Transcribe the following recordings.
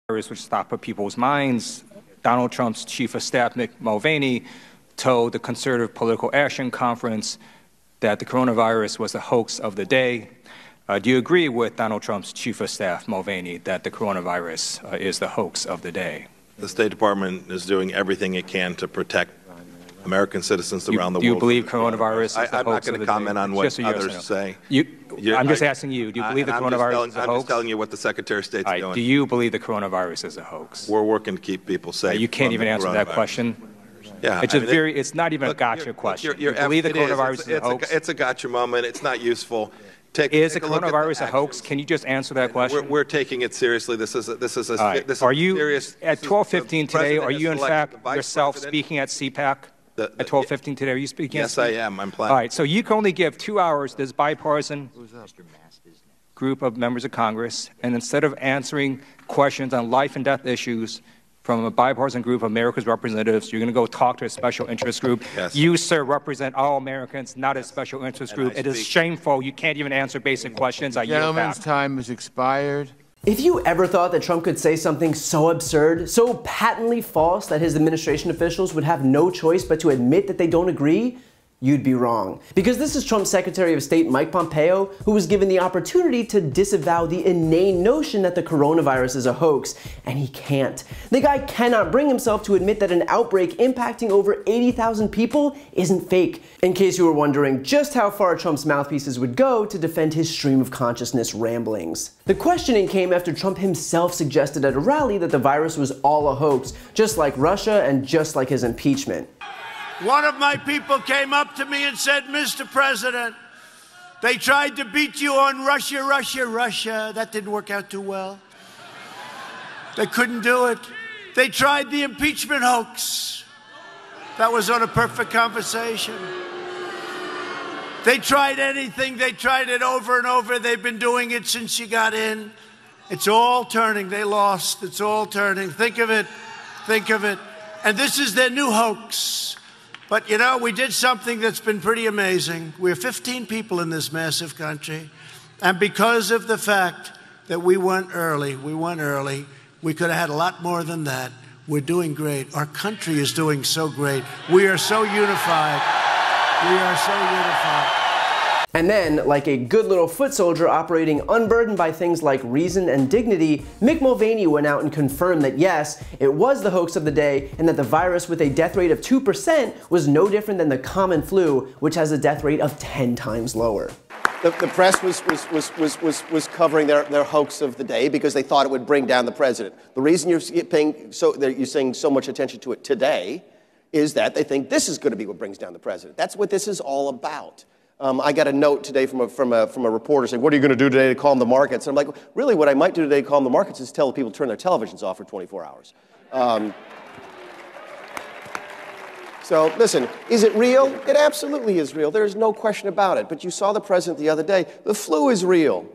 which is top of people's minds. Donald Trump's chief of staff, Mick Mulvaney, told the Conservative Political Action Conference that the coronavirus was a hoax of the day. Do you agree with Donald Trump's chief of staff, Mulvaney, that the coronavirus is the hoax of the day? The State Department is doing everything it can to protect American citizens around the world. Do you believe coronavirus is the hoax of the day? I'm not going to comment on what others say. I'm just asking you, do you believe the coronavirus is a hoax? I'm just telling you what the Secretary of State's doing. Do you believe the coronavirus is a hoax? We're working to keep people safe. You can't even answer that question? Yeah. It's not even a gotcha question. You believe the coronavirus is a hoax? It's a gotcha moment. It's not useful. Is the coronavirus a hoax? Can you just answer that question? We're taking it seriously. This is a serious. At 12:15 today? Are you in fact yourself speaking at CPAC? At 12:15 today, are you speaking? Yes, I am. I'm planning. All right. So you can only give 2 hours to this bipartisan group of members of Congress, and instead of answering questions on life and death issues from a bipartisan group of America's representatives, you're going to go talk to a special interest group. Yes. You, sir, represent all Americans, not a special interest group. It is shameful. You can't even answer basic questions. Gentleman's time has expired. If you ever thought that Trump could say something so absurd, so patently false that his administration officials would have no choice but to admit that they don't agree, you'd be wrong. Because this is Trump's Secretary of State, Mike Pompeo, who was given the opportunity to disavow the inane notion that the coronavirus is a hoax, and he can't. The guy cannot bring himself to admit that an outbreak impacting over 80,000 people isn't fake. In case you were wondering just how far Trump's mouthpieces would go to defend his stream of consciousness ramblings. The questioning came after Trump himself suggested at a rally that the virus was all a hoax, just like Russia and just like his impeachment. One of my people came up to me and said, Mr. President, they tried to beat you on Russia, Russia, Russia. That didn't work out too well. They couldn't do it. They tried the impeachment hoax. That was on a perfect conversation. They tried anything. They tried it over and over. They've been doing it since you got in. It's all turning. They lost. It's all turning. Think of it. Think of it. And this is their new hoax. But, you know, we did something that's been pretty amazing. We're 15 people in this massive country. And because of the fact that we went early, we could have had a lot more than that. We're doing great. Our country is doing so great. We are so unified. We are so unified. And then, like a good little foot soldier operating unburdened by things like reason and dignity, Mick Mulvaney went out and confirmed that yes, it was the hoax of the day, and that the virus with a death rate of 2% was no different than the common flu, which has a death rate of 10 times lower. The press was covering their hoax of the day because they thought it would bring down the president. The reason you're saying so much attention to it today is that they think this is going to be what brings down the president. That's what this is all about. I got a note today from a reporter saying, what are you going to do today to calm the markets? And I'm like, really, what I might do today to calm the markets is tell people to turn their televisions off for 24 hours. So, listen, is it real? It absolutely is real. There's no question about it. But you saw the president the other day. The flu is real.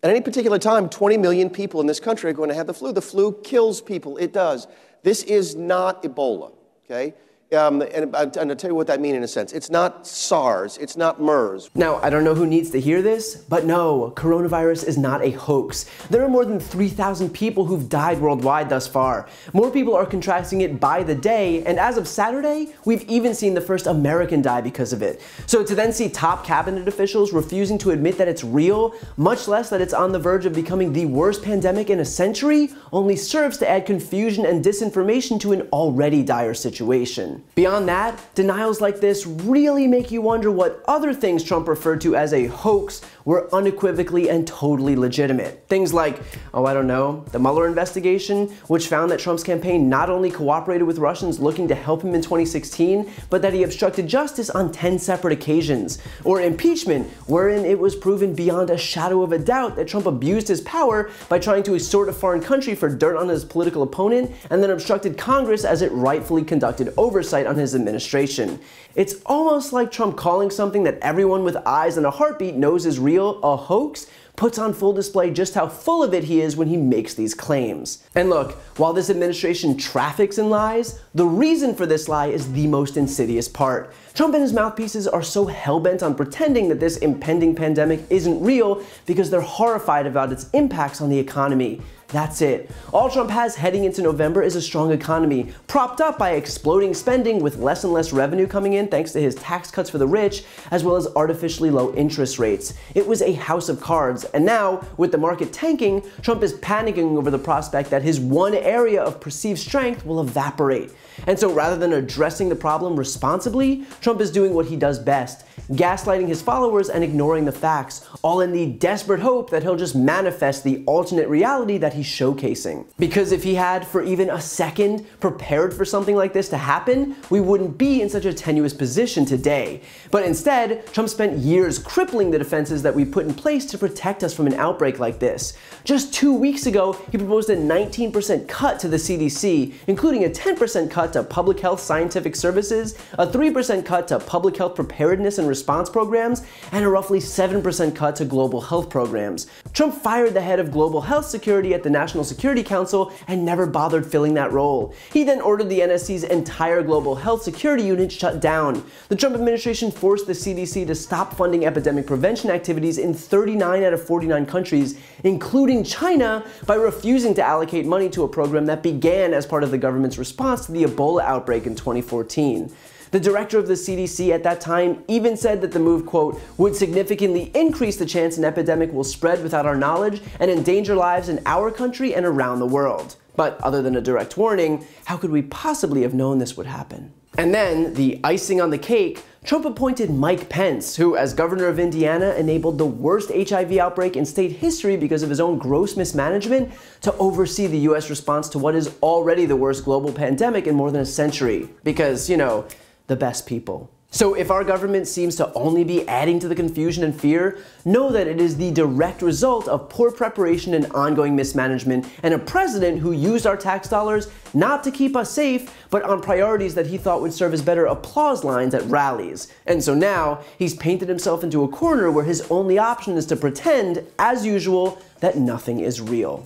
At any particular time, 20 million people in this country are going to have the flu. The flu kills people. It does. This is not Ebola, okay? And I'll tell you what that means in a sense. It's not SARS. It's not MERS. Now, I don't know who needs to hear this, but no, coronavirus is not a hoax. There are more than 3,000 people who've died worldwide thus far. More people are contracting it by the day, and as of Saturday, we've even seen the first American die because of it. So to then see top cabinet officials refusing to admit that it's real, much less that it's on the verge of becoming the worst pandemic in a century, only serves to add confusion and disinformation to an already dire situation. Beyond that, denials like this really make you wonder what other things Trump referred to as a hoax were unequivocally and totally legitimate. Things like, oh, I don't know, the Mueller investigation, which found that Trump's campaign not only cooperated with Russians looking to help him in 2016, but that he obstructed justice on 10 separate occasions. Or impeachment, wherein it was proven beyond a shadow of a doubt that Trump abused his power by trying to extort a foreign country for dirt on his political opponent, and then obstructed Congress as it rightfully conducted oversight on his administration. It's almost like Trump calling something that everyone with eyes and a heartbeat knows is real a hoax, puts on full display just how full of it he is when he makes these claims. And look, while this administration traffics in lies, the reason for this lie is the most insidious part. Trump and his mouthpieces are so hell-bent on pretending that this impending pandemic isn't real because they're horrified about its impacts on the economy. That's it. All Trump has heading into November is a strong economy, propped up by exploding spending with less and less revenue coming in thanks to his tax cuts for the rich, as well as artificially low interest rates. It was a house of cards, and now, with the market tanking, Trump is panicking over the prospect that his one area of perceived strength will evaporate. And so rather than addressing the problem responsibly, Trump is doing what he does best, gaslighting his followers and ignoring the facts, all in the desperate hope that he'll just manifest the alternate reality that he's showcasing. Because if he had, for even a second, prepared for something like this to happen, we wouldn't be in such a tenuous position today. But instead, Trump spent years crippling the defenses that we put in place to protect us from an outbreak like this. Just 2 weeks ago, he proposed a 19% cut to the CDC, including a 10% cut to public health scientific services, a 3% cut to public health preparedness and response programs, and a roughly 7% cut to global health programs. Trump fired the head of global health security at the National Security Council and never bothered filling that role. He then ordered the NSC's entire global health security unit shut down. The Trump administration forced the CDC to stop funding epidemic prevention activities in 39 out of 49 countries, including China, by refusing to allocate money to a program that began as part of the government's response to the Ebola outbreak in 2014. The director of the CDC at that time even said that the move, quote, would significantly increase the chance an epidemic will spread without our knowledge and endanger lives in our country and around the world. But other than a direct warning, how could we possibly have known this would happen? And then, the icing on the cake, Trump appointed Mike Pence, who, as governor of Indiana, enabled the worst HIV outbreak in state history because of his own gross mismanagement, to oversee the US response to what is already the worst global pandemic in more than a century. Because, you know, the best people. So if our government seems to only be adding to the confusion and fear, know that it is the direct result of poor preparation and ongoing mismanagement, and a president who used our tax dollars not to keep us safe, but on priorities that he thought would serve as better applause lines at rallies. And so now, he's painted himself into a corner where his only option is to pretend, as usual, that nothing is real.